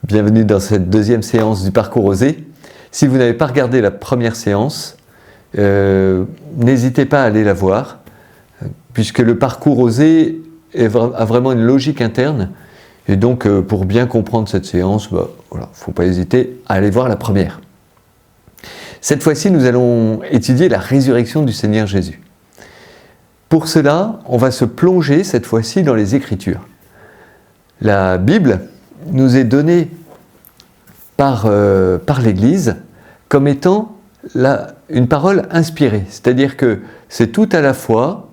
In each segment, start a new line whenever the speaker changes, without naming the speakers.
Bienvenue dans cette deuxième séance du parcours osé. Si vous n'avez pas regardé la première séance, n'hésitez pas à aller la voir, puisque le parcours osé a vraiment une logique interne. Et donc, pour bien comprendre cette séance, il ne faut pas hésiter à aller voir la première. Cette fois-ci, nous allons étudier la résurrection du Seigneur Jésus. Pour cela, on va se plonger cette fois-ci dans les Écritures. La Bible nous est donnée par l'Église comme étant une parole inspirée. C'est-à-dire que c'est tout à la fois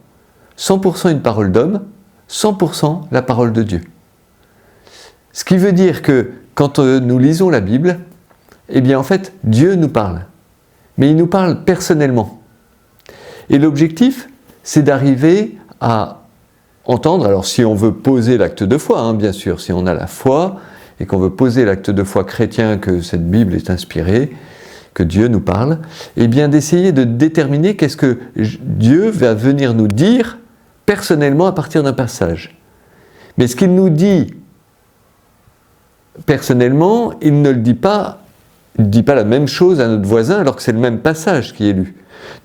100% une parole d'homme, 100% la parole de Dieu. Ce qui veut dire que quand nous lisons la Bible, eh bien en fait, Dieu nous parle. Mais il nous parle personnellement. Et l'objectif, c'est d'arriver à entendre, alors si on veut poser l'acte de foi, bien sûr, si on a la foi et qu'on veut poser l'acte de foi chrétien que cette Bible est inspirée, que Dieu nous parle, et bien d'essayer de déterminer qu'est-ce que Dieu va venir nous dire personnellement à partir d'un passage. Mais ce qu'il nous dit personnellement, il ne dit pas la même chose à notre voisin alors que c'est le même passage qui est lu.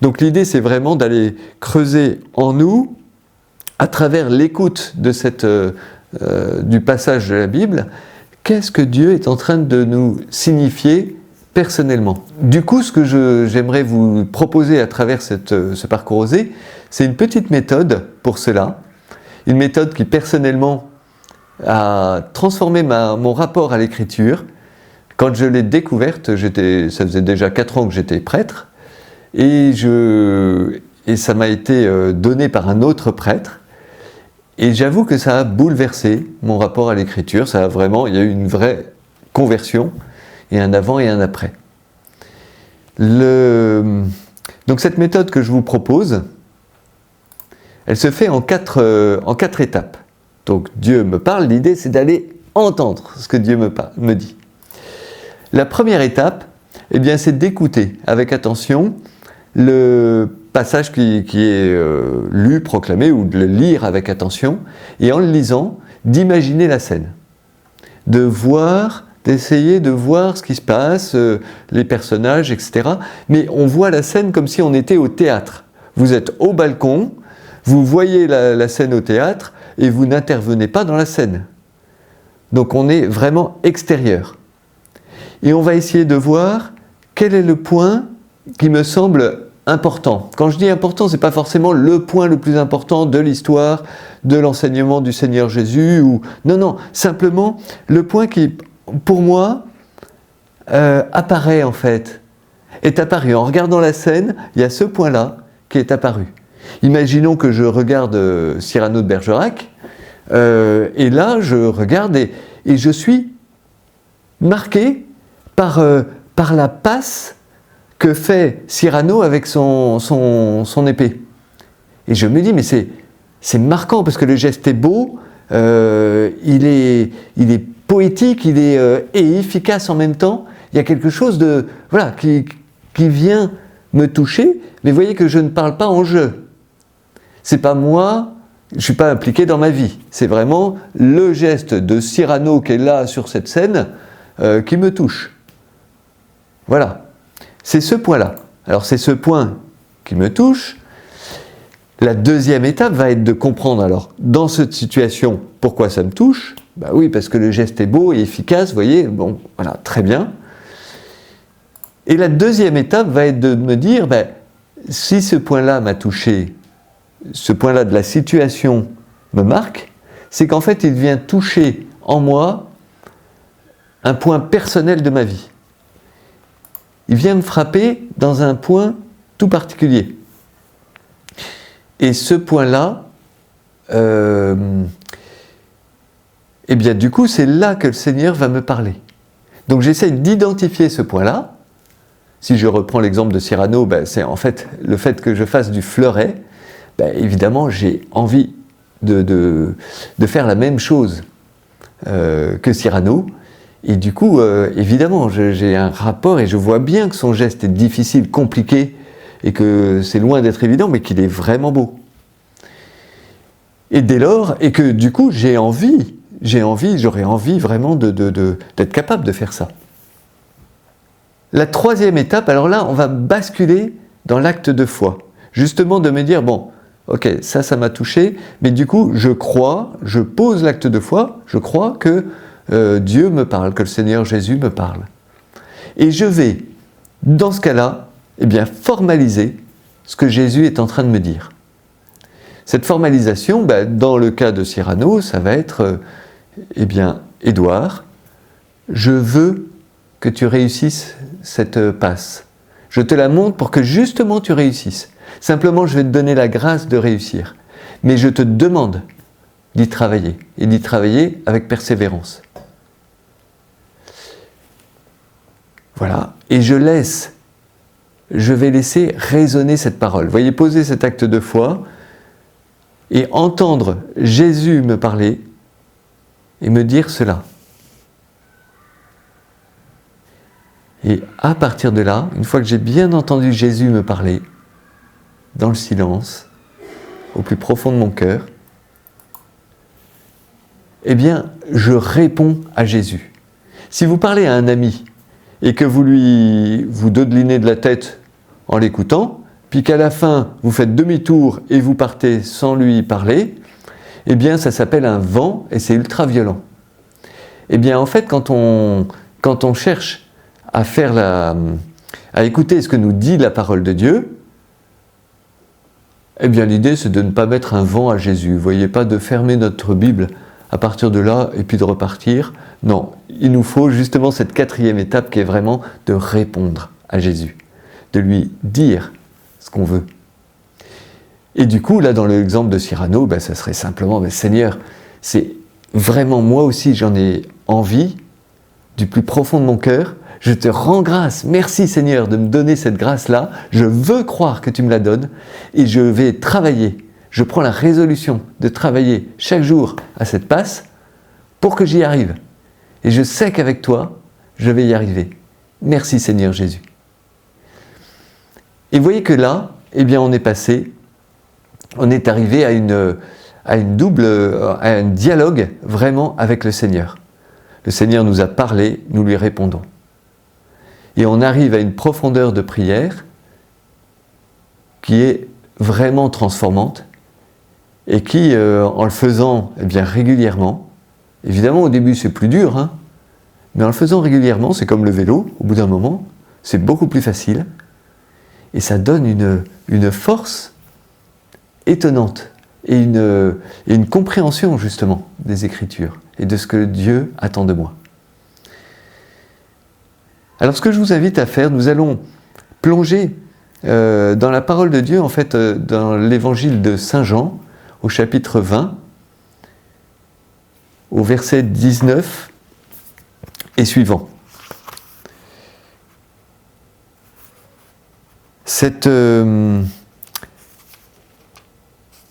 Donc l'idée, c'est vraiment d'aller creuser en nous, à travers l'écoute de du passage de la Bible, qu'est-ce que Dieu est en train de nous signifier personnellement. Du coup, ce que j'aimerais vous proposer à travers ce parcours osé, c'est une petite méthode pour cela, une méthode qui personnellement a transformé mon rapport à l'écriture. Quand je l'ai découverte, ça faisait déjà 4 ans que j'étais prêtre, et ça m'a été donné par un autre prêtre. Et j'avoue que ça a bouleversé mon rapport à l'écriture. Il y a eu une vraie conversion, et un avant et un après. Donc cette méthode que je vous propose, elle se fait en quatre étapes. Donc Dieu me parle, l'idée c'est d'aller entendre ce que Dieu me dit. La première étape, eh bien, c'est d'écouter avec attention le passage qui est lu, proclamé, ou de le lire avec attention, et en le lisant, d'imaginer la scène, d'essayer de voir ce qui se passe, les personnages, etc. Mais on voit la scène comme si on était au théâtre. Vous êtes au balcon, vous voyez la scène au théâtre, et vous n'intervenez pas dans la scène. Donc on est vraiment extérieur. Et on va essayer de voir quel est le point qui me semble important. Quand je dis important, ce n'est pas forcément le point le plus important de l'histoire, de l'enseignement du Seigneur Jésus, non, simplement le point qui, pour moi, apparaît en fait, est apparu. En regardant la scène, il y a ce point-là qui est apparu. Imaginons que je regarde Cyrano de Bergerac, et là je regarde et je suis marqué par la passe que fait Cyrano avec son épée. Et je me dis, mais c'est marquant parce que le geste est beau, il est poétique, et efficace en même temps. Il y a quelque chose qui vient me toucher, mais vous voyez que je ne parle pas en jeu. C'est pas moi, je ne suis pas impliqué dans ma vie. C'est vraiment le geste de Cyrano qui est là sur cette scène qui me touche. Voilà. C'est ce point-là. Alors c'est ce point qui me touche. La deuxième étape va être de comprendre, alors, dans cette situation, pourquoi ça me touche. Oui, parce que le geste est beau et efficace, vous voyez, bon, voilà, très bien. Et la deuxième étape va être de me dire, si ce point-là m'a touché, ce point-là de la situation me marque, c'est qu'en fait, il vient toucher en moi un point personnel de ma vie. Il vient me frapper dans un point tout particulier. Et ce point-là, eh bien du coup, c'est là que le Seigneur va me parler. Donc j'essaie d'identifier ce point-là. Si je reprends l'exemple de Cyrano, c'est en fait le fait que je fasse du fleuret. Évidemment, j'ai envie de faire la même chose que Cyrano. Et du coup, évidemment, j'ai un rapport et je vois bien que son geste est difficile, compliqué, et que c'est loin d'être évident, mais qu'il est vraiment beau. Et dès lors, et que du coup, j'ai envie j'aurais envie vraiment d'être capable de faire ça. La troisième étape, alors là, on va basculer dans l'acte de foi. Justement de me dire, bon, ok, ça m'a touché, mais du coup, je crois, je pose l'acte de foi, je crois que Dieu me parle, que le Seigneur Jésus me parle. Et je vais, dans ce cas-là, eh bien, formaliser ce que Jésus est en train de me dire. Cette formalisation, dans le cas de Cyrano, ça va être, eh bien, Édouard, je veux que tu réussisses cette passe. Je te la montre pour que justement tu réussisses. Simplement, je vais te donner la grâce de réussir. Mais je te demande d'y travailler, et d'y travailler avec persévérance. Voilà, et je vais laisser résonner cette parole. Vous voyez, poser cet acte de foi et entendre Jésus me parler et me dire cela. Et à partir de là, une fois que j'ai bien entendu Jésus me parler, dans le silence, au plus profond de mon cœur, eh bien, je réponds à Jésus. Si vous parlez à un ami et que vous dodelinez de la tête en l'écoutant, puis qu'à la fin, vous faites demi-tour et vous partez sans lui parler, eh bien, ça s'appelle un vent et c'est ultra violent. Eh bien, en fait, quand on cherche à écouter ce que nous dit la parole de Dieu, eh bien, l'idée, c'est de ne pas mettre un vent à Jésus. Vous voyez, pas de fermer notre Bible à partir de là et puis de repartir. Non, il nous faut justement cette quatrième étape qui est vraiment de répondre à Jésus, de lui dire ce qu'on veut. Et du coup, là, dans l'exemple de Cyrano, ça serait simplement, Seigneur, c'est vraiment moi aussi, j'en ai envie, du plus profond de mon cœur, je te rends grâce, merci Seigneur de me donner cette grâce-là, je veux croire que tu me la donnes, et je vais travailler, je prends la résolution de travailler chaque jour à cette passe, pour que j'y arrive. Et je sais qu'avec toi, je vais y arriver. Merci Seigneur Jésus. Et vous voyez que là, eh bien on est arrivé à un dialogue vraiment avec le Seigneur. Le Seigneur nous a parlé, nous lui répondons. Et on arrive à une profondeur de prière qui est vraiment transformante et qui, en le faisant régulièrement, évidemment au début c'est plus dur, mais en le faisant régulièrement, c'est comme le vélo, au bout d'un moment, c'est beaucoup plus facile et ça donne une force étonnante et une compréhension justement des Écritures et de ce que Dieu attend de moi. Alors ce que je vous invite à faire, nous allons plonger dans la parole de Dieu, en fait, dans l'évangile de Saint Jean, au chapitre 20, au verset 19 et suivant.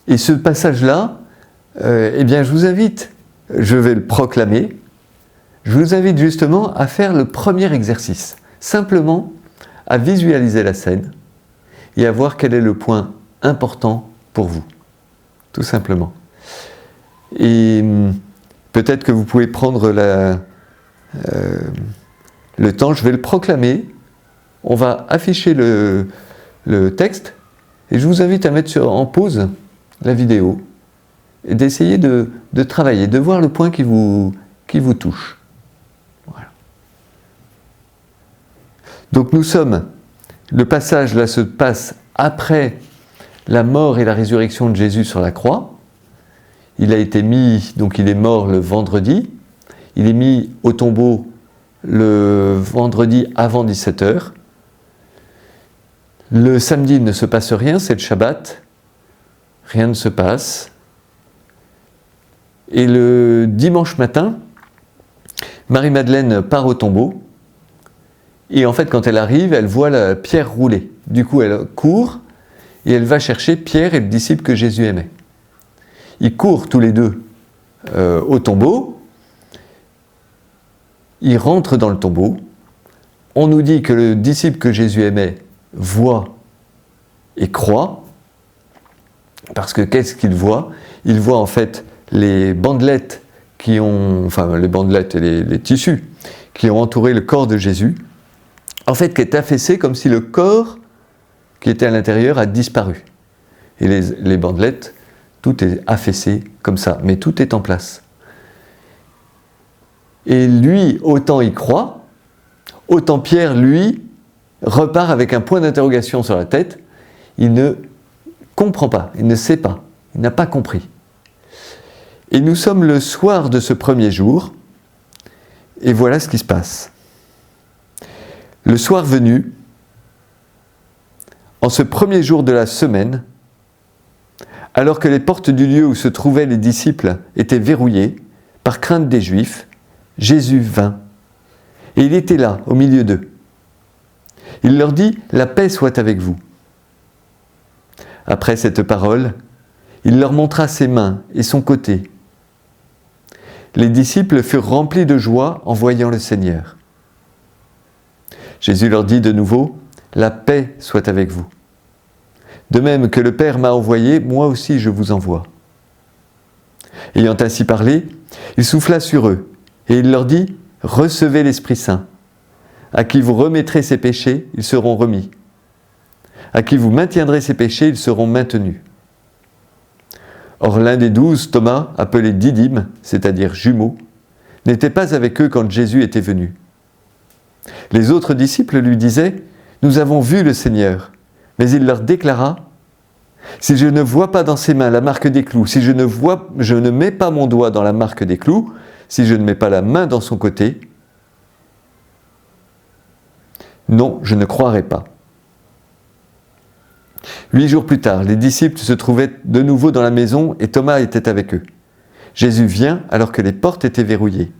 Et ce passage-là, je vous invite, je vais le proclamer, je vous invite justement à faire le premier exercice, simplement à visualiser la scène et à voir quel est le point important pour vous, tout simplement. Et peut-être que vous pouvez prendre le temps, je vais le proclamer, on va afficher le texte et je vous invite à mettre en pause la vidéo et d'essayer de travailler, de voir le point qui vous touche. Voilà. Donc le passage là se passe après la mort et la résurrection de Jésus sur la croix. Il a été mis, donc il est mort le vendredi, il est mis au tombeau le vendredi avant 17h. Le samedi il ne se passe rien, c'est le Shabbat, rien ne se passe. Et le dimanche matin, Marie-Madeleine part au tombeau, et en fait quand elle arrive, elle voit la pierre rouler. Du coup elle court, et elle va chercher Pierre et le disciple que Jésus aimait. Ils courent tous les deux au tombeau, ils rentrent dans le tombeau, on nous dit que le disciple que Jésus aimait voit et croit, parce que qu'est-ce qu'il voit ? Il voit en fait les bandelettes les bandelettes et les tissus, qui ont entouré le corps de Jésus, en fait, qui est affaissé comme si le corps qui était à l'intérieur a disparu. Et les bandelettes, tout est affaissé comme ça, mais tout est en place. Et lui, autant y croit, autant Pierre, lui, repart avec un point d'interrogation sur la tête. Il ne comprend pas, il ne sait pas, il n'a pas compris. Et nous sommes le soir de ce premier jour, et voilà ce qui se passe. Le soir venu, en ce premier jour de la semaine, alors que les portes du lieu où se trouvaient les disciples étaient verrouillées, par crainte des Juifs, Jésus vint, et il était là, au milieu d'eux. Il leur dit « La paix soit avec vous ». Après cette parole, il leur montra ses mains et son côté. Les disciples furent remplis de joie en voyant le Seigneur. Jésus leur dit de nouveau « La paix soit avec vous ». De même que le Père m'a envoyé, moi aussi je vous envoie. Ayant ainsi parlé, il souffla sur eux, et il leur dit « Recevez l'Esprit Saint. À qui vous remettrez ses péchés, ils seront remis. À qui vous maintiendrez ses péchés, ils seront maintenus. » Or l'un des 12, Thomas, appelé Didyme, c'est-à-dire jumeau, n'était pas avec eux quand Jésus était venu. Les autres disciples lui disaient « Nous avons vu le Seigneur ». Mais il leur déclara « Si je ne vois pas dans ses mains la marque des clous, si je ne mets pas mon doigt dans la marque des clous, si je ne mets pas la main dans son côté, non, je ne croirai pas. » 8 jours plus tard, les disciples se trouvaient de nouveau dans la maison et Thomas était avec eux. Jésus vient alors que les portes étaient verrouillées.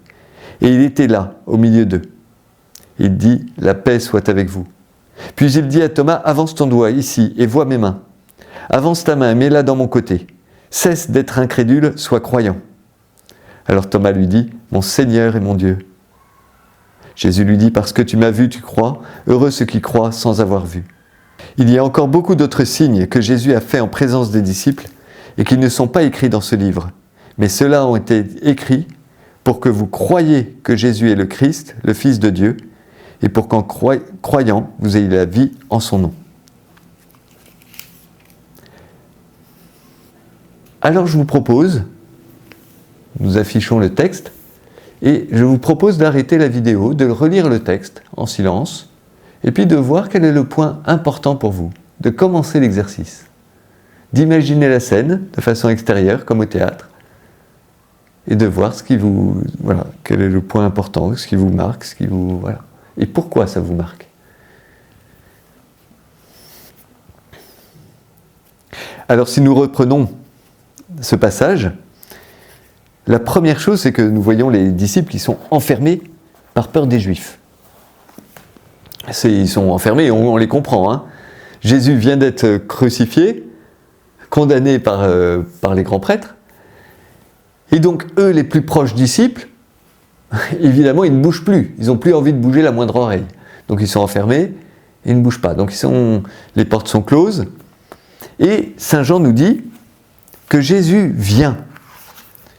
Et il était là, au milieu d'eux. Il dit « La paix soit avec vous ». Puis il dit à Thomas, avance ton doigt ici et vois mes mains. Avance ta main et mets-la dans mon côté. Cesse d'être incrédule, sois croyant. Alors Thomas lui dit, mon Seigneur et mon Dieu. Jésus lui dit, parce que tu m'as vu, tu crois. Heureux ceux qui croient sans avoir vu. Il y a encore beaucoup d'autres signes que Jésus a faits en présence des disciples et qui ne sont pas écrits dans ce livre. Mais ceux-là ont été écrits pour que vous croyiez que Jésus est le Christ, le Fils de Dieu, et pour qu'en croyant, vous ayez la vie en son nom. Alors je vous propose, nous affichons le texte, et je vous propose d'arrêter la vidéo, de relire le texte en silence, et puis de voir quel est le point important pour vous, de commencer l'exercice, d'imaginer la scène de façon extérieure, comme au théâtre, et de voir quel est le point important, ce qui vous marque, et pourquoi ça vous marque. Alors si nous reprenons ce passage, la première chose, c'est que nous voyons les disciples qui sont enfermés par peur des Juifs. Ils sont enfermés, on les comprend. Hein. Jésus vient d'être crucifié, condamné par les grands prêtres, et donc eux, les plus proches disciples, évidemment, ils ne bougent plus. Ils n'ont plus envie de bouger la moindre oreille. Donc ils sont enfermés et ils ne bougent pas. Donc les portes sont closes. Et Saint Jean nous dit que Jésus vient.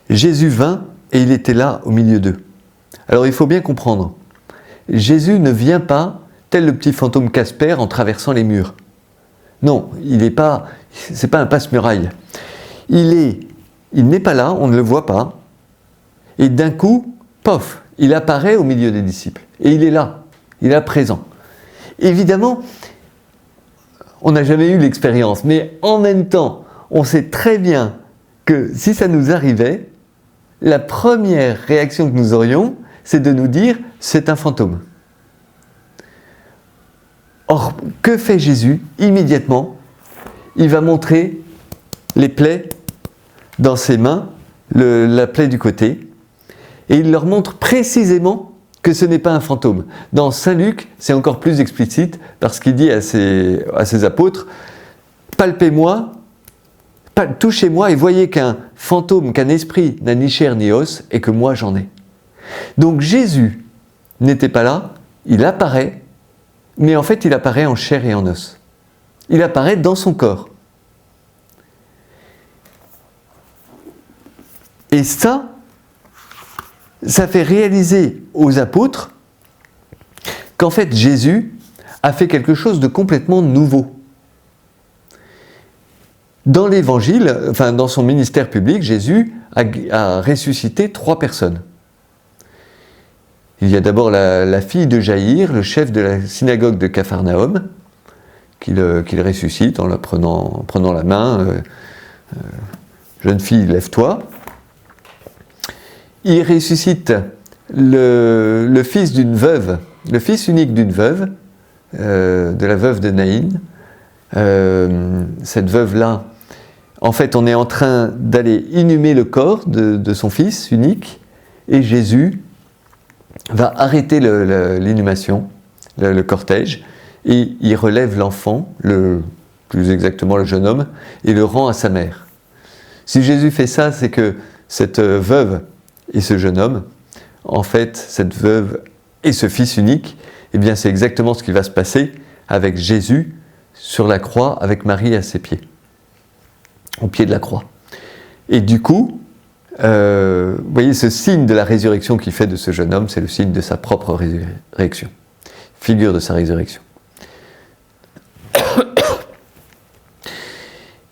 Jésus vint et il était là au milieu d'eux. Alors il faut bien comprendre. Jésus ne vient pas tel le petit fantôme Casper en traversant les murs. Non, c'est pas un passe-muraille. Il n'est pas là, on ne le voit pas. Et d'un coup, pof, il apparaît au milieu des disciples. Et il est là, il est là présent. Évidemment, on n'a jamais eu l'expérience, mais en même temps, on sait très bien que si ça nous arrivait, la première réaction que nous aurions, c'est de nous dire « c'est un fantôme ». Or, que fait Jésus? Immédiatement, il va montrer les plaies dans ses mains, la plaie du côté, et il leur montre précisément que ce n'est pas un fantôme. Dans Saint Luc, c'est encore plus explicite, parce qu'il dit à ses apôtres, palpez-moi, touchez-moi et voyez qu'un fantôme, qu'un esprit n'a ni chair ni os, et que moi j'en ai. Donc Jésus n'était pas là, il apparaît, mais en fait il apparaît en chair et en os. Il apparaît dans son corps. Et ça, ça fait réaliser aux apôtres qu'en fait Jésus a fait quelque chose de complètement nouveau. Dans l'évangile, enfin dans son ministère public, Jésus a ressuscité 3 personnes. Il y a d'abord la fille de Jaïr, le chef de la synagogue de Capharnaüm, qu'il ressuscite en prenant la main. Jeune fille, lève-toi. Il ressuscite le fils d'une veuve, le fils unique d'une veuve, de la veuve de Naïn. Cette veuve-là, en fait, on est en train d'aller inhumer le corps de son fils unique, et Jésus va arrêter l'inhumation, le cortège, et il relève l'enfant, plus exactement le jeune homme, et le rend à sa mère. Si Jésus fait ça, c'est que cette veuve et ce jeune homme, en fait, cette veuve et ce fils unique, eh bien c'est exactement ce qui va se passer avec Jésus sur la croix, avec Marie à ses pieds, au pied de la croix. Et du coup, vous voyez, ce signe de la résurrection qu'il fait de ce jeune homme, c'est le signe de sa propre résurrection, figure de sa résurrection.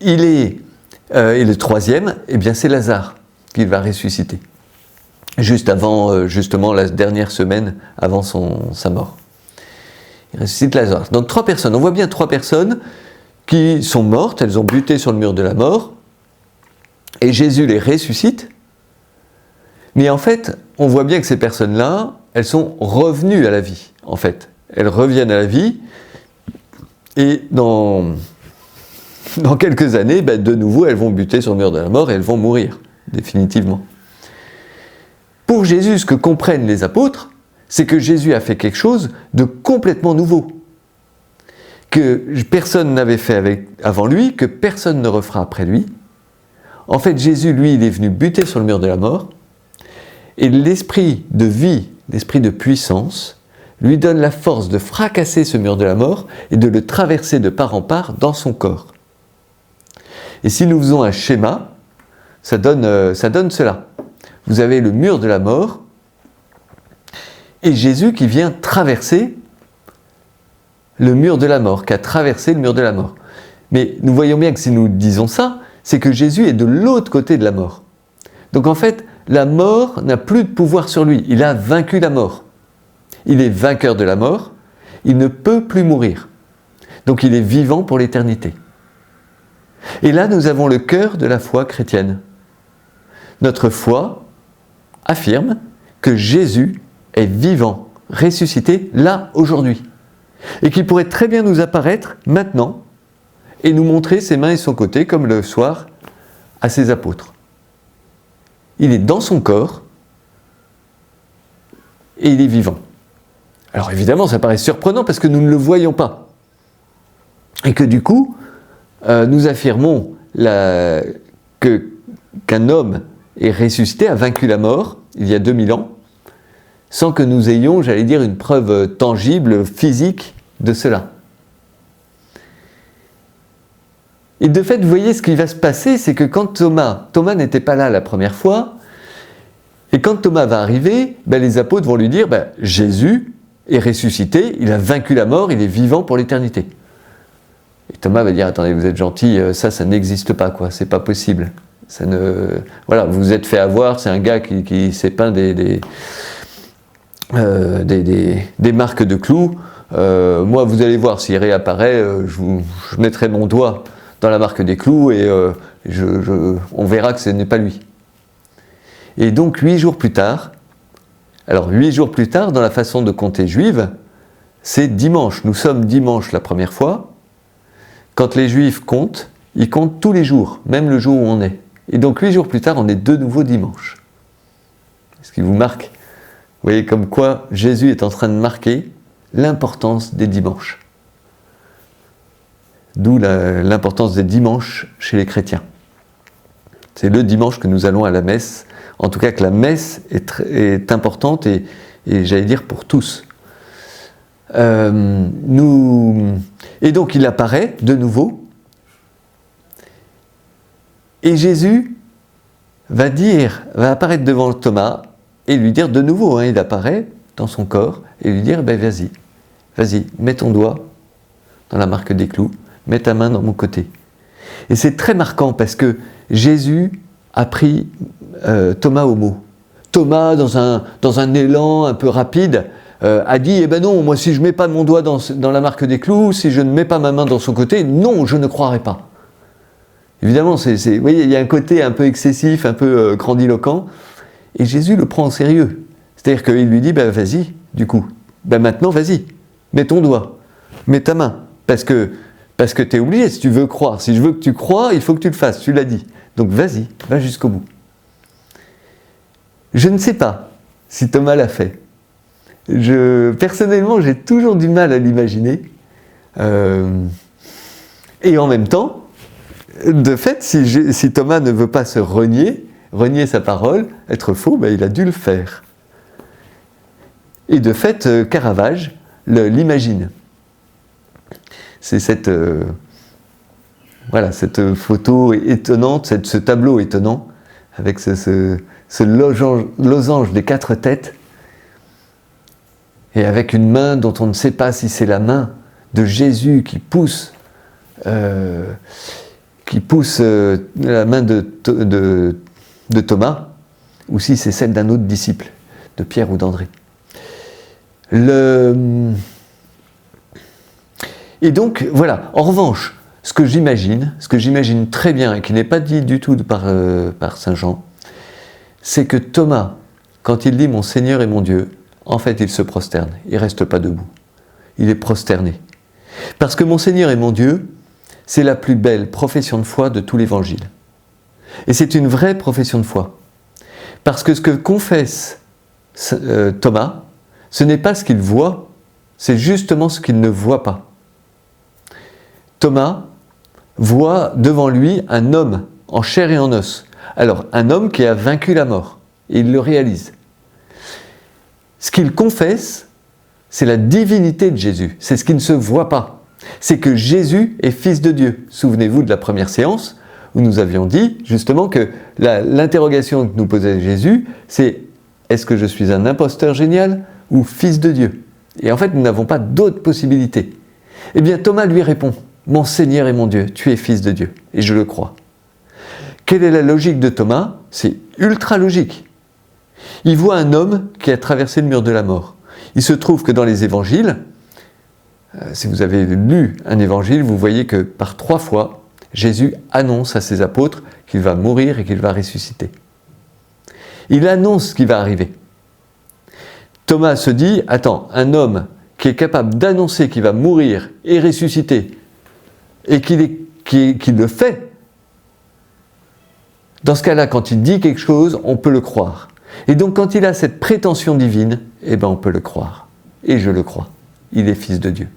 Et le troisième, eh bien c'est Lazare qu'il va ressusciter, juste avant, justement, la dernière semaine avant sa mort. Il ressuscite Lazare. Donc 3 personnes, on voit bien 3 personnes qui sont mortes, elles ont buté sur le mur de la mort, et Jésus les ressuscite, mais en fait, on voit bien que ces personnes-là, elles sont revenues à la vie, en fait. Elles reviennent à la vie, et dans quelques années, de nouveau, elles vont buter sur le mur de la mort et elles vont mourir, définitivement. Pour Jésus, ce que comprennent les apôtres, c'est que Jésus a fait quelque chose de complètement nouveau, que personne n'avait fait avant lui, que personne ne refera après lui. En fait, Jésus, lui, il est venu buter sur le mur de la mort, et l'esprit de vie, l'esprit de puissance, lui donne la force de fracasser ce mur de la mort et de le traverser de part en part dans son corps. Et si nous faisons un schéma, ça donne cela. Vous avez le mur de la mort et Jésus qui vient traverser le mur de la mort, qui a traversé le mur de la mort. Mais nous voyons bien que si nous disons ça, c'est que Jésus est de l'autre côté de la mort. Donc en fait, la mort n'a plus de pouvoir sur lui. Il a vaincu la mort. Il est vainqueur de la mort. Il ne peut plus mourir. Donc il est vivant pour l'éternité. Et là, nous avons le cœur de la foi chrétienne. Notre foi affirme que Jésus est vivant, ressuscité, là, aujourd'hui. Et qu'il pourrait très bien nous apparaître maintenant et nous montrer ses mains et son côté, comme le soir à ses apôtres. Il est dans son corps et il est vivant. Alors évidemment, ça paraît surprenant parce que nous ne le voyons pas. Et que du coup, nous affirmons qu'un homme est ressuscité, a vaincu la mort il y a 2000 ans, sans que nous ayons, j'allais dire, une preuve tangible, physique de cela. Et de fait, vous voyez, ce qui va se passer, c'est que quand Thomas n'était pas là la première fois, et quand Thomas va arriver, les apôtres vont lui dire, Jésus est ressuscité, il a vaincu la mort, il est vivant pour l'éternité. Et Thomas va dire, attendez, vous êtes gentil, ça n'existe pas, quoi, c'est pas possible. Voilà, vous vous êtes fait avoir, c'est un gars qui s'est peint des marques de clous. Moi, vous allez voir, s'il réapparaît, je mettrai mon doigt dans la marque des clous et on verra que ce n'est pas lui. Et donc 8 jours plus tard, dans la façon de compter juive, c'est dimanche. Nous sommes dimanche la première fois. Quand les juifs comptent, ils comptent tous les jours, même le jour où on est. Et donc 8 jours plus tard, on est de nouveau dimanche. Ce qui vous marque, vous voyez comme quoi Jésus est en train de marquer l'importance des dimanches. D'où l'importance des dimanches chez les chrétiens. C'est le dimanche que nous allons à la messe, en tout cas que la messe est importante et j'allais dire pour tous. Et donc il apparaît de nouveau, et Jésus va apparaître devant Thomas, et lui dire de nouveau, il apparaît dans son corps, et lui dire, vas-y, mets ton doigt dans la marque des clous, mets ta main dans mon côté. Et c'est très marquant parce que Jésus a pris Thomas au mot. Thomas, dans un élan un peu rapide, a dit, eh ben non, moi si je ne mets pas mon doigt dans la marque des clous, si je ne mets pas ma main dans son côté, non, je ne croirai pas. Évidemment, vous voyez, il y a un côté un peu excessif, un peu grandiloquent, et Jésus le prend au sérieux. C'est-à-dire qu'il lui dit, vas-y, du coup, maintenant vas-y, mets ton doigt, mets ta main, parce que tu es obligé, si tu veux croire. Si je veux que tu crois, il faut que tu le fasses, tu l'as dit. Donc vas-y, va jusqu'au bout. Je ne sais pas si Thomas l'a fait. Personnellement, j'ai toujours du mal à l'imaginer. Et en même temps, de fait, si Thomas ne veut pas se renier sa parole, être faux, il a dû le faire. Et de fait, Caravage l'imagine. C'est cette photo étonnante, ce tableau étonnant, avec ce losange des 4 têtes, et avec une main dont on ne sait pas si c'est la main de Jésus qui pousse la main de Thomas, ou si c'est celle d'un autre disciple, de Pierre ou d'André. Et donc, voilà, en revanche, ce que j'imagine très bien, et qui n'est pas dit du tout par Saint Jean, c'est que Thomas, quand il dit « Mon Seigneur et mon Dieu », en fait, il se prosterne, il ne reste pas debout, il est prosterné. Parce que « Mon Seigneur et mon Dieu », c'est la plus belle profession de foi de tout l'Évangile. Et c'est une vraie profession de foi. Parce que ce que confesse Thomas, ce n'est pas ce qu'il voit, c'est justement ce qu'il ne voit pas. Thomas voit devant lui un homme en chair et en os. Alors, un homme qui a vaincu la mort, et il le réalise. Ce qu'il confesse, c'est la divinité de Jésus, c'est ce qui ne se voit pas. C'est que Jésus est fils de Dieu. Souvenez-vous de la première séance, où nous avions dit justement que l'interrogation que nous posait Jésus, c'est « Est-ce que je suis un imposteur génial ou fils de Dieu ?» Et en fait, nous n'avons pas d'autre possibilité. Eh bien, Thomas lui répond « Mon Seigneur et mon Dieu, tu es fils de Dieu, et je le crois. » Quelle est la logique de Thomas? C'est ultra logique. Il voit un homme qui a traversé le mur de la mort. Il se trouve que dans les évangiles, si vous avez lu un évangile, vous voyez que par 3 fois, Jésus annonce à ses apôtres qu'il va mourir et qu'il va ressusciter. Il annonce ce qui va arriver. Thomas se dit, attends, un homme qui est capable d'annoncer qu'il va mourir et ressusciter, et qu'il le fait, dans ce cas-là, quand il dit quelque chose, on peut le croire. Et donc quand il a cette prétention divine, on peut le croire. Et je le crois. Il est fils de Dieu.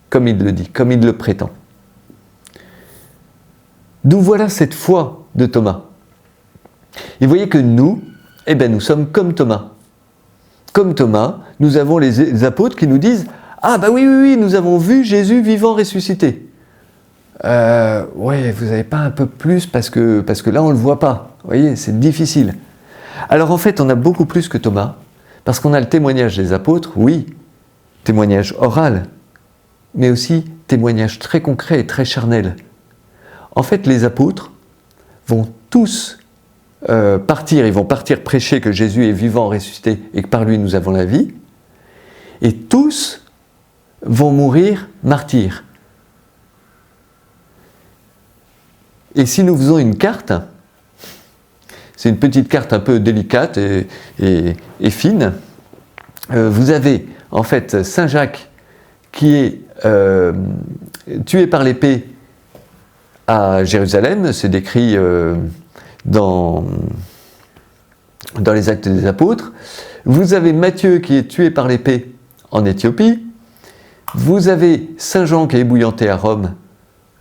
Comme il le dit, comme il le prétend. D'où voilà cette foi de Thomas. Et vous voyez que nous, nous sommes comme Thomas. Comme Thomas, nous avons les apôtres qui nous disent « Ah oui, nous avons vu Jésus vivant ressuscité. » Ouais, vous n'avez pas un peu plus parce que là on ne le voit pas. Vous voyez, c'est difficile. Alors en fait, on a beaucoup plus que Thomas, parce qu'on a le témoignage des apôtres, oui, témoignage oral, mais aussi témoignage très concret et très charnel. En fait, les apôtres vont tous partir, ils vont partir prêcher que Jésus est vivant, ressuscité, et que par lui nous avons la vie, et tous vont mourir martyrs. Et si nous faisons une carte, c'est une petite carte un peu délicate et fine, vous avez en fait Saint Jacques qui est tué par l'épée à Jérusalem, c'est décrit dans les Actes des Apôtres. Vous avez Matthieu qui est tué par l'épée en Éthiopie. Vous avez Saint Jean qui est ébouillanté à Rome.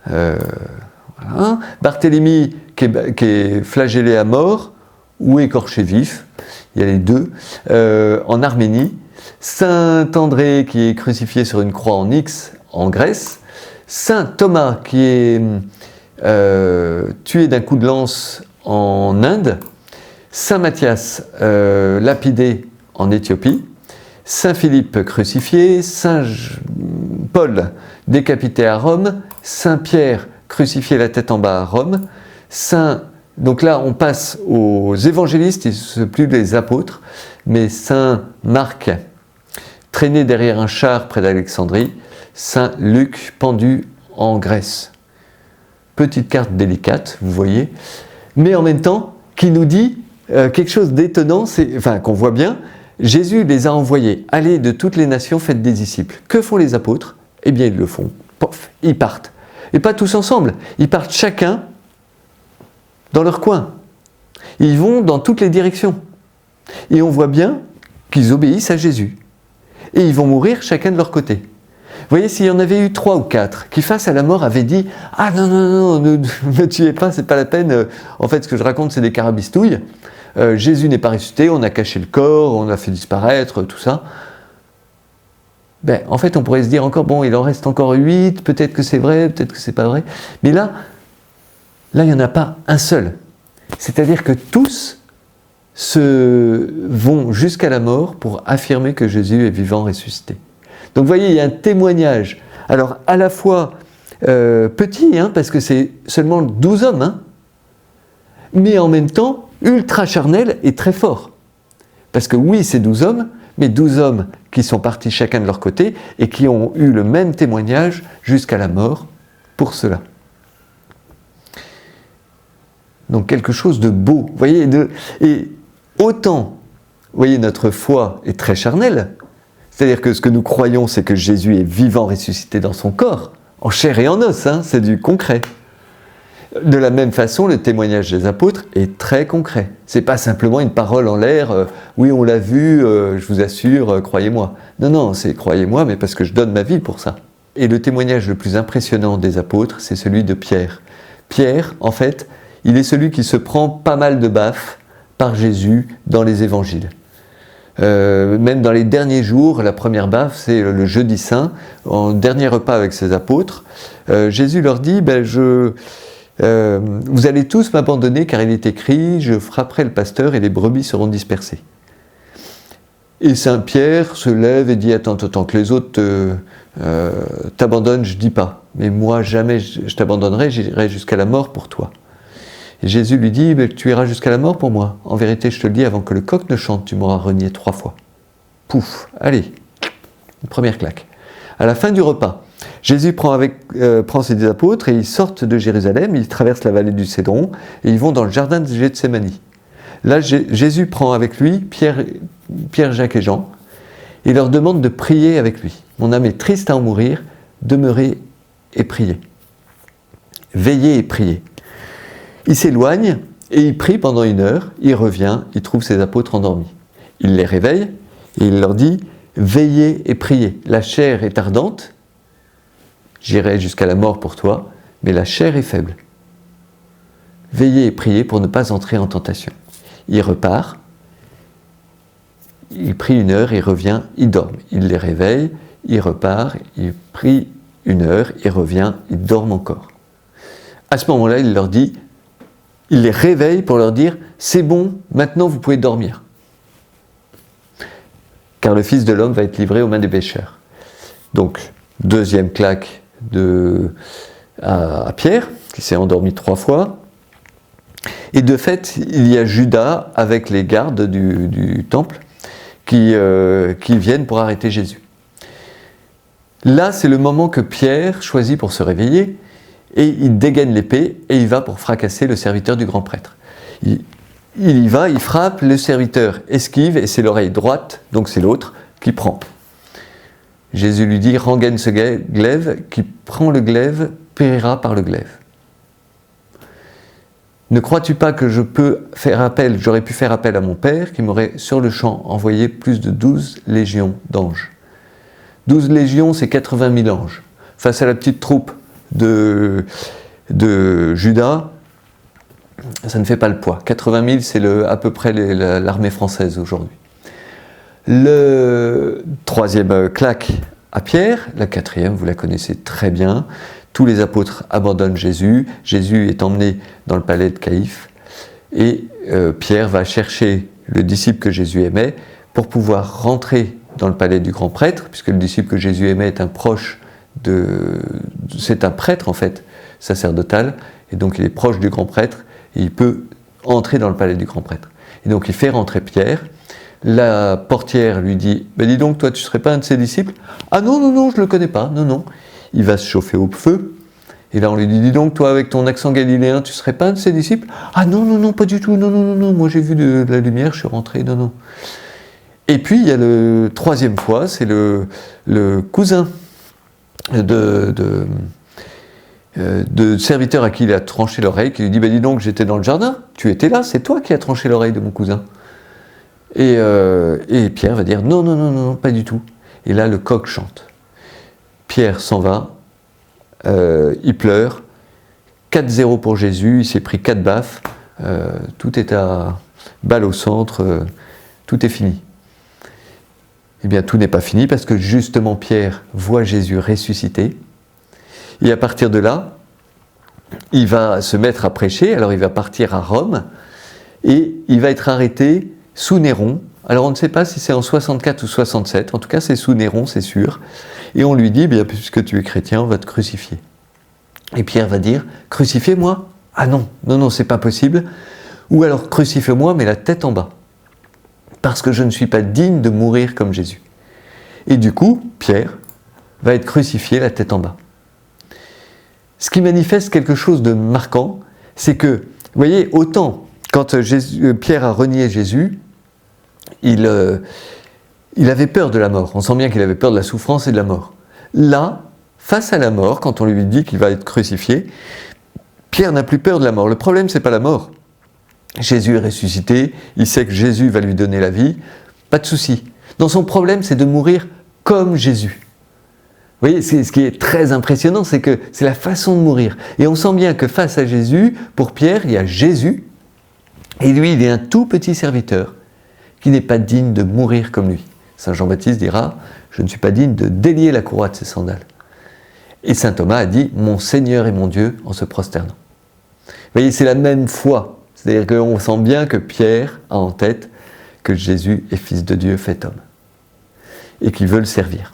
Voilà. Barthélemy qui est flagellé à mort ou écorché vif, il y a les deux, en Arménie. Saint André qui est crucifié sur une croix en X en Grèce. Saint Thomas qui est tué d'un coup de lance en Inde. Saint Matthias lapidé en Éthiopie, Saint Philippe crucifié, Saint Paul décapité à Rome, Saint Pierre crucifié la tête en bas à Rome, donc là on passe aux évangélistes, ce ne sont plus les apôtres, mais Saint Marc traîné derrière un char près d'Alexandrie, Saint Luc pendu en Grèce. Petite carte délicate, vous voyez, mais en même temps qui nous dit quelque chose d'étonnant, qu'on voit bien. Jésus les a envoyés, allez de toutes les nations, faites des disciples. Que font les apôtres? Eh bien ils le font, pof, ils partent. Et pas tous ensemble, ils partent chacun dans leur coin. Ils vont dans toutes les directions. Et on voit bien qu'ils obéissent à Jésus. Et ils vont mourir chacun de leur côté. Vous voyez, s'il y en avait eu 3 ou 4 qui face à la mort avaient dit « Ah non, non, non, ne me tuez pas, c'est pas la peine, en fait ce que je raconte c'est des carabistouilles, Jésus n'est pas ressuscité, on a caché le corps, on l'a fait disparaître, tout ça », en fait on pourrait se dire encore « Bon, il en reste encore 8, peut-être que c'est vrai, peut-être que c'est pas vrai », mais là il n'y en a pas un seul. C'est-à-dire que tous vont jusqu'à la mort pour affirmer que Jésus est vivant, ressuscité. Donc vous voyez, il y a un témoignage, alors à la fois petit, parce que c'est seulement 12 hommes, mais en même temps ultra charnel et très fort. Parce que oui, c'est 12 hommes, mais 12 hommes qui sont partis chacun de leur côté et qui ont eu le même témoignage jusqu'à la mort pour cela. Donc quelque chose de beau, vous voyez, et autant, vous voyez, notre foi est très charnelle, c'est-à-dire que ce que nous croyons, c'est que Jésus est vivant, ressuscité dans son corps, en chair et en os, c'est du concret. De la même façon, le témoignage des apôtres est très concret. C'est pas simplement une parole en l'air, oui, on l'a vu, je vous assure, croyez-moi. Non, non, c'est croyez-moi, mais parce que je donne ma vie pour ça. Et le témoignage le plus impressionnant des apôtres, c'est celui de Pierre. Pierre, en fait, il est celui qui se prend pas mal de baffes par Jésus dans les évangiles. Même dans les derniers jours, la première baffe, c'est le jeudi saint, en dernier repas avec ses apôtres. Jésus leur dit, vous allez tous m'abandonner car il est écrit, je frapperai le pasteur et les brebis seront dispersées. Et Saint Pierre se lève et dit, attends, que les autres t'abandonnent, je dis pas, mais moi jamais je t'abandonnerai, j'irai jusqu'à la mort pour toi. Et Jésus lui dit, tu iras jusqu'à la mort pour moi. En vérité, je te le dis, avant que le coq ne chante, tu m'auras renié 3 fois. Pouf, allez, une première claque. À la fin du repas, Jésus prend ses apôtres et ils sortent de Jérusalem, ils traversent la vallée du Cédron et ils vont dans le jardin de Gethsémani. Là, Jésus prend avec lui Pierre, Jacques et Jean et leur demande de prier avec lui. Mon âme est triste à en mourir, demeurez et priez. Veillez et priez. Il s'éloigne et il prie pendant 1 heure, il revient, il trouve ses apôtres endormis. Il les réveille et il leur dit « Veillez et priez, la chair est ardente, j'irai jusqu'à la mort pour toi, mais la chair est faible. Veillez et priez pour ne pas entrer en tentation. » Il repart, il prie 1 heure, il revient, il dort. Il les réveille, il repart, il prie 1 heure, il revient, il dort encore. À ce moment-là, il leur dit, il les réveille pour leur dire « C'est bon, maintenant vous pouvez dormir. » Car le Fils de l'homme va être livré aux mains des pécheurs. Donc, deuxième claque à Pierre, qui s'est endormi 3 fois. Et de fait, il y a Judas avec les gardes du temple qui viennent pour arrêter Jésus. Là, c'est le moment que Pierre choisit pour se réveiller, et il dégaine l'épée et il va pour fracasser le serviteur du grand prêtre. Il y va, il frappe, le serviteur esquive et c'est l'oreille droite, donc c'est l'autre, qui prend. Jésus lui dit, rengaine ce glaive, qui prend le glaive, périra par le glaive. Ne crois-tu pas que j'aurais pu faire appel à mon Père, qui m'aurait sur le champ envoyé plus de 12 légions d'anges. 12 légions, c'est 80 000 anges. Face à la petite troupe de Judas, ça ne fait pas le poids. 80 000, c'est à peu près l'armée française aujourd'hui. Le troisième claque à Pierre, la quatrième, vous la connaissez très bien. Tous les apôtres abandonnent Jésus. Jésus est emmené dans le palais de Caïphe. Et Pierre va chercher le disciple que Jésus aimait pour pouvoir rentrer dans le palais du grand prêtre, puisque le disciple que Jésus aimait est un proche c'est un prêtre en fait, sacerdotal, et donc il est proche du grand prêtre, et il peut entrer dans le palais du grand prêtre. Et donc il fait rentrer Pierre. La portière lui dit « dis donc, toi tu ne serais pas un de ses disciples ?»« Ah non, non, non, je ne le connais pas, non, non. » Il va se chauffer au feu, et là on lui dit « Dis donc, toi avec ton accent galiléen, tu ne serais pas un de ses disciples ?»« Ah non, non, non, pas du tout, non, non, non, non, moi j'ai vu de la lumière, je suis rentré, non, non. » Et puis il y a le troisième fois, c'est le cousin de serviteur à qui il a tranché l'oreille, qui lui dit « dis donc, j'étais dans le jardin, tu étais là, c'est toi qui as tranché l'oreille de mon cousin. » Et Pierre va dire « non, non, non, non, pas du tout. » Et là, le coq chante. Pierre s'en va, il pleure, 4-0 pour Jésus, il s'est pris 4 baffes, tout est à balle au centre, tout est fini. Eh bien, tout n'est pas fini parce que justement Pierre voit Jésus ressuscité. Et à partir de là, il va se mettre à prêcher, alors il va partir à Rome, et il va être arrêté sous Néron. Alors on ne sait pas si c'est en 64 ou 67, en tout cas c'est sous Néron, c'est sûr. Et on lui dit, bien, puisque tu es chrétien, on va te crucifier. Et Pierre va dire, crucifiez-moi? Ah non, non, non, c'est pas possible. Ou alors crucifiez-moi, mais la tête en bas. Parce que je ne suis pas digne de mourir comme Jésus. Et du coup, Pierre va être crucifié la tête en bas. Ce qui manifeste quelque chose de marquant, c'est que, vous voyez, autant quand Pierre a renié Jésus, il avait peur de la mort. On sent bien qu'il avait peur de la souffrance et de la mort. Là, face à la mort, quand on lui dit qu'il va être crucifié, Pierre n'a plus peur de la mort. Le problème, c'est pas la mort. Jésus est ressuscité, il sait que Jésus va lui donner la vie, pas de souci. Dans son problème, c'est de mourir comme Jésus. Vous voyez, ce qui est très impressionnant, c'est que c'est la façon de mourir. Et on sent bien que face à Jésus, pour Pierre, il y a Jésus, et lui, il est un tout petit serviteur qui n'est pas digne de mourir comme lui. Saint Jean-Baptiste dira, je ne suis pas digne de délier la courroie de ses sandales. Et saint Thomas a dit, mon Seigneur et mon Dieu, en se prosternant. Vous voyez, c'est la même foi. C'est-à-dire qu'on sent bien que Pierre a en tête que Jésus est Fils de Dieu fait homme. Et qu'il veut le servir.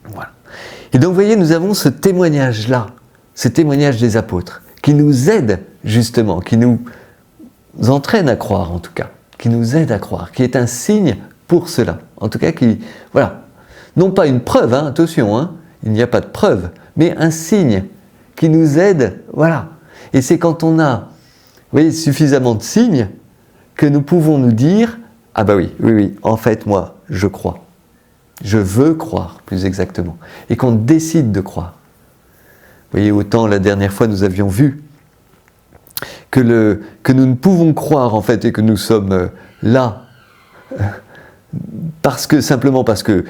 Voilà. Et donc, vous voyez, nous avons ce témoignage-là, ce témoignage des apôtres, qui nous aide, justement, qui nous entraîne à croire, en tout cas, qui nous aide à croire, qui est un signe pour cela. En tout cas, qui, voilà, non pas une preuve, hein, attention, hein, il n'y a pas de preuve, mais un signe qui nous aide, voilà. Et c'est quand on a, vous voyez, suffisamment de signes que nous pouvons nous dire « Ah bah oui, oui, oui, en fait, moi, je crois. Je veux croire, plus exactement. » Et qu'on décide de croire. Vous voyez, autant la dernière fois, nous avions vu que nous ne pouvons croire, en fait, et que nous sommes là, simplement parce que,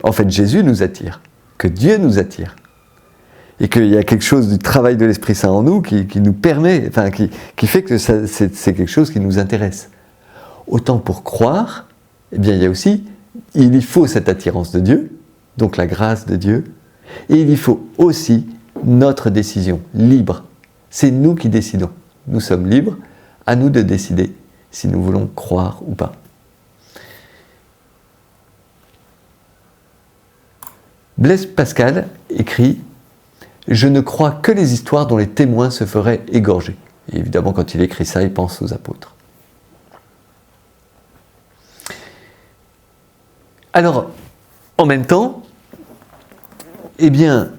en fait, Jésus nous attire, que Dieu nous attire. Et qu'il y a quelque chose du travail de l'Esprit Saint en nous qui nous permet, enfin qui fait que c'est quelque chose qui nous intéresse. Autant pour croire, eh bien il y faut cette attirance de Dieu, donc la grâce de Dieu, et il y faut aussi notre décision libre. C'est nous qui décidons. Nous sommes libres, à nous de décider si nous voulons croire ou pas. Blaise Pascal écrit « Je ne crois que les histoires dont les témoins se feraient égorger. » Et évidemment, quand il écrit ça, il pense aux apôtres. Alors, en même temps, eh bien,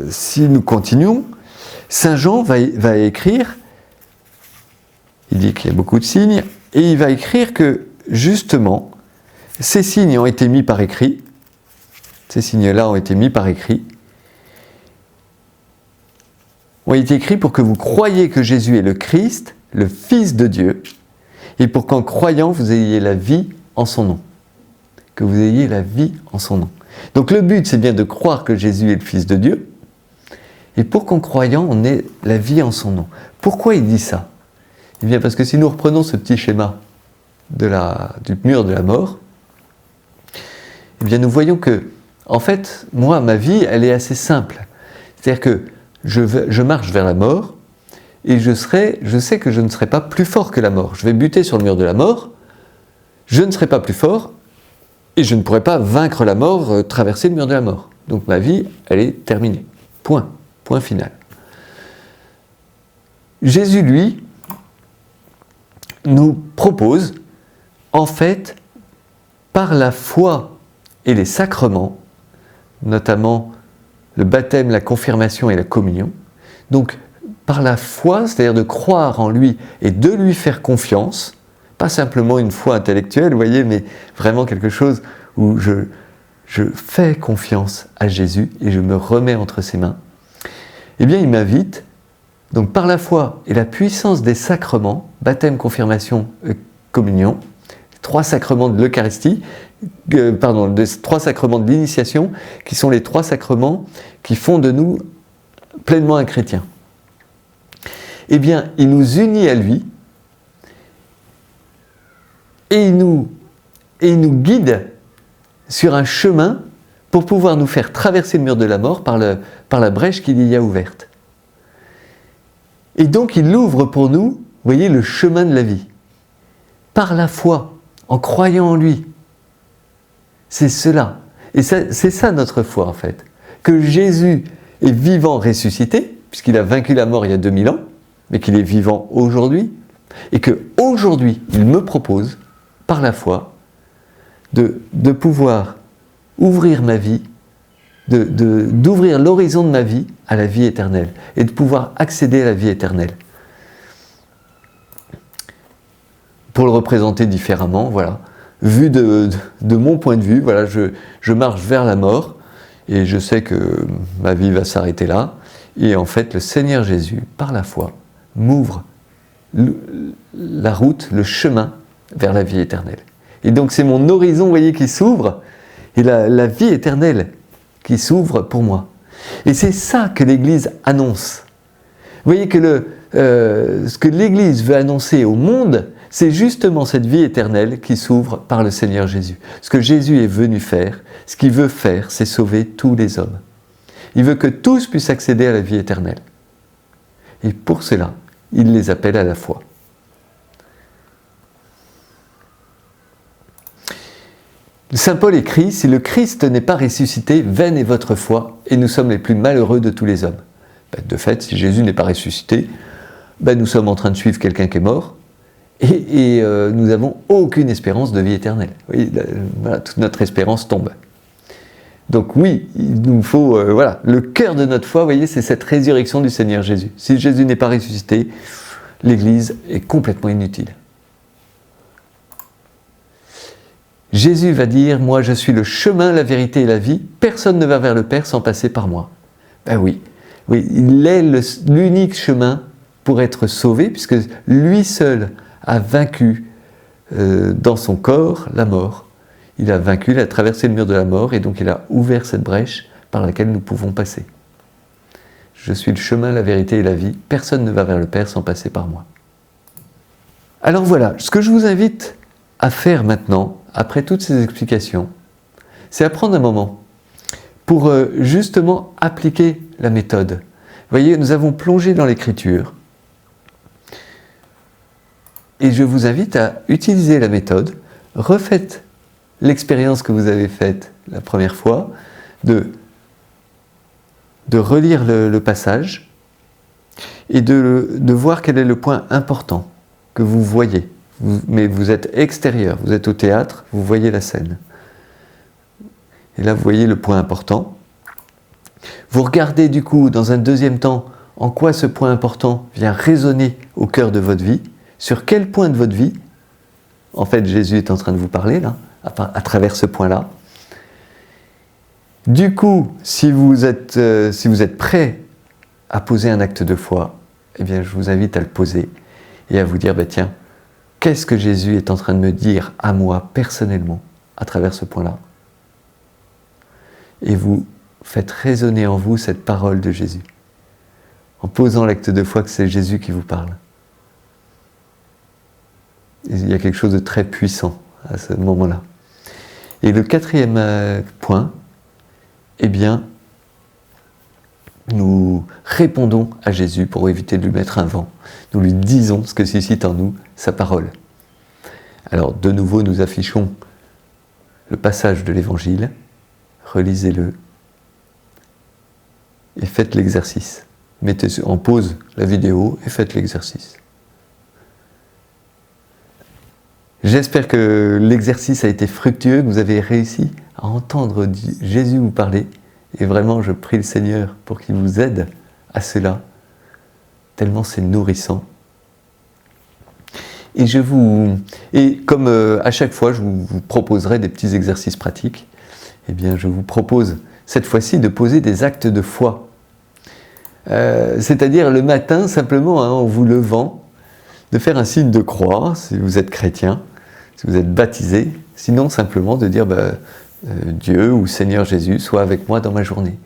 si nous continuons, Saint Jean va écrire, il dit qu'il y a beaucoup de signes, et il va écrire que, justement, ces signes ont été mis par écrit, ces signes-là ont été mis par écrit, ont été écrits pour que vous croyiez que Jésus est le Christ, le Fils de Dieu, et pour qu'en croyant, vous ayez la vie en son nom. Que vous ayez la vie en son nom. Donc le but, c'est bien de croire que Jésus est le Fils de Dieu, et pour qu'en croyant, on ait la vie en son nom. Pourquoi il dit ça? Eh bien parce que si nous reprenons ce petit schéma du mur de la mort, eh bien nous voyons que, en fait, moi, ma vie, elle est assez simple. C'est-à-dire que je marche vers la mort, et je sais que je ne serai pas plus fort que la mort. Je vais buter sur le mur de la mort, je ne serai pas plus fort, et je ne pourrai pas vaincre la mort, traverser le mur de la mort. Donc ma vie, elle est terminée. Point. Point final. Jésus, lui, nous propose, en fait, par la foi et les sacrements, notamment le baptême, la confirmation et la communion, donc par la foi, c'est-à-dire de croire en lui et de lui faire confiance, pas simplement une foi intellectuelle, vous voyez, mais vraiment quelque chose où je fais confiance à Jésus et je me remets entre ses mains, eh bien il m'invite, donc par la foi et la puissance des sacrements, baptême, confirmation, communion, trois sacrements de l'Eucharistie, les trois sacrements de l'initiation, qui sont les trois sacrements qui font de nous pleinement un chrétien. Eh bien, il nous unit à lui, et il nous guide sur un chemin pour pouvoir nous faire traverser le mur de la mort par la brèche qu'il y a ouverte. Et donc il ouvre pour nous, vous voyez, le chemin de la vie. Par la foi, en croyant en lui. C'est cela. Et c'est ça notre foi en fait. Que Jésus est vivant, ressuscité, puisqu'il a vaincu la mort il y a 2000 ans, mais qu'il est vivant aujourd'hui, et qu'aujourd'hui il me propose, par la foi, de pouvoir ouvrir ma vie, d'ouvrir l'horizon de ma vie à la vie éternelle, et de pouvoir accéder à la vie éternelle. Pour le représenter différemment, voilà, vu de mon point de vue, voilà, je marche vers la mort, et je sais que ma vie va s'arrêter là, et en fait le Seigneur Jésus, par la foi, m'ouvre la route, le chemin vers la vie éternelle. Et donc c'est mon horizon, vous voyez, qui s'ouvre, et la vie éternelle qui s'ouvre pour moi. Et c'est ça que l'Église annonce. Vous voyez que ce que l'Église veut annoncer au monde, c'est justement cette vie éternelle qui s'ouvre par le Seigneur Jésus. Ce que Jésus est venu faire, ce qu'il veut faire, c'est sauver tous les hommes. Il veut que tous puissent accéder à la vie éternelle. Et pour cela, il les appelle à la foi. Saint Paul écrit « Si le Christ n'est pas ressuscité, vaine est votre foi, et nous sommes les plus malheureux de tous les hommes. » De fait, si Jésus n'est pas ressuscité, nous sommes en train de suivre quelqu'un qui est mort, et nous n'avons aucune espérance de vie éternelle. Oui, voilà, toute notre espérance tombe. Donc oui, il nous faut, le cœur de notre foi, vous voyez, c'est cette résurrection du Seigneur Jésus. Si Jésus n'est pas ressuscité, l'Église est complètement inutile. Jésus va dire « Moi, je suis le chemin, la vérité et la vie. Personne ne va vers le Père sans passer par moi. » Oui, il est l'unique chemin pour être sauvé, puisque lui seul a vaincu dans son corps la mort. Il a vaincu, il a traversé le mur de la mort, et donc il a ouvert cette brèche par laquelle nous pouvons passer. Je suis le chemin, la vérité et la vie. Personne ne va vers le Père sans passer par moi. Alors voilà, ce que je vous invite à faire maintenant, après toutes ces explications, c'est à prendre un moment pour justement appliquer la méthode. Vous voyez, nous avons plongé dans l'Écriture, et je vous invite à utiliser la méthode. Refaites l'expérience que vous avez faite la première fois, de relire le passage, et de voir quel est le point important que vous voyez. Mais vous êtes extérieur, vous êtes au théâtre, vous voyez la scène. Et là, vous voyez le point important. Vous regardez du coup, dans un deuxième temps, en quoi ce point important vient résonner au cœur de votre vie, sur quel point de votre vie, en fait, Jésus est en train de vous parler, là, à travers ce point-là. Du coup, si vous êtes prêt à poser un acte de foi, eh bien, je vous invite à le poser et à vous dire, tiens, qu'est-ce que Jésus est en train de me dire à moi, personnellement, à travers ce point-là? Et vous faites résonner en vous cette parole de Jésus, en posant l'acte de foi que c'est Jésus qui vous parle. Il y a quelque chose de très puissant à ce moment-là. Et le quatrième point, eh bien, nous répondons à Jésus pour éviter de lui mettre un vent. Nous lui disons ce que suscite en nous sa parole. Alors de nouveau, nous affichons le passage de l'Évangile, relisez-le et faites l'exercice. Mettez en pause la vidéo et faites l'exercice. J'espère que l'exercice a été fructueux, que vous avez réussi à entendre Jésus vous parler. Et vraiment, je prie le Seigneur pour qu'il vous aide à cela, tellement c'est nourrissant. Et comme à chaque fois, je vous proposerai des petits exercices pratiques, eh bien, je vous propose cette fois-ci de poser des actes de foi. C'est-à-dire le matin, simplement, en vous levant, de faire un signe de croix, si vous êtes chrétien, si vous êtes baptisé, sinon simplement de dire Dieu ou Seigneur Jésus, sois avec moi dans ma journée.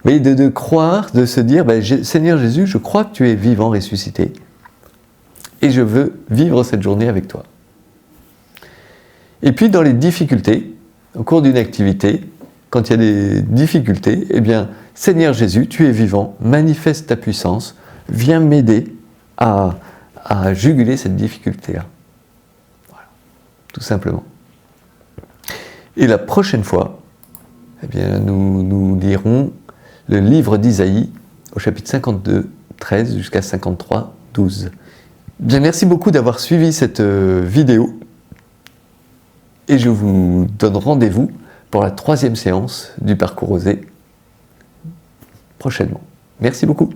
Vous voyez, de croire, de se dire Seigneur Jésus, je crois que tu es vivant, ressuscité, et je veux vivre cette journée avec toi. Et puis dans les difficultés, au cours d'une activité, quand il y a des difficultés, eh bien, Seigneur Jésus, tu es vivant, manifeste ta puissance, viens m'aider à juguler cette difficulté-là. Voilà, tout simplement. Et la prochaine fois, eh bien, nous lirons le livre d'Isaïe au chapitre 52, 13 jusqu'à 53, 12. Bien, merci beaucoup d'avoir suivi cette vidéo et je vous donne rendez-vous pour la 3e séance du parcours osé prochainement. Merci beaucoup.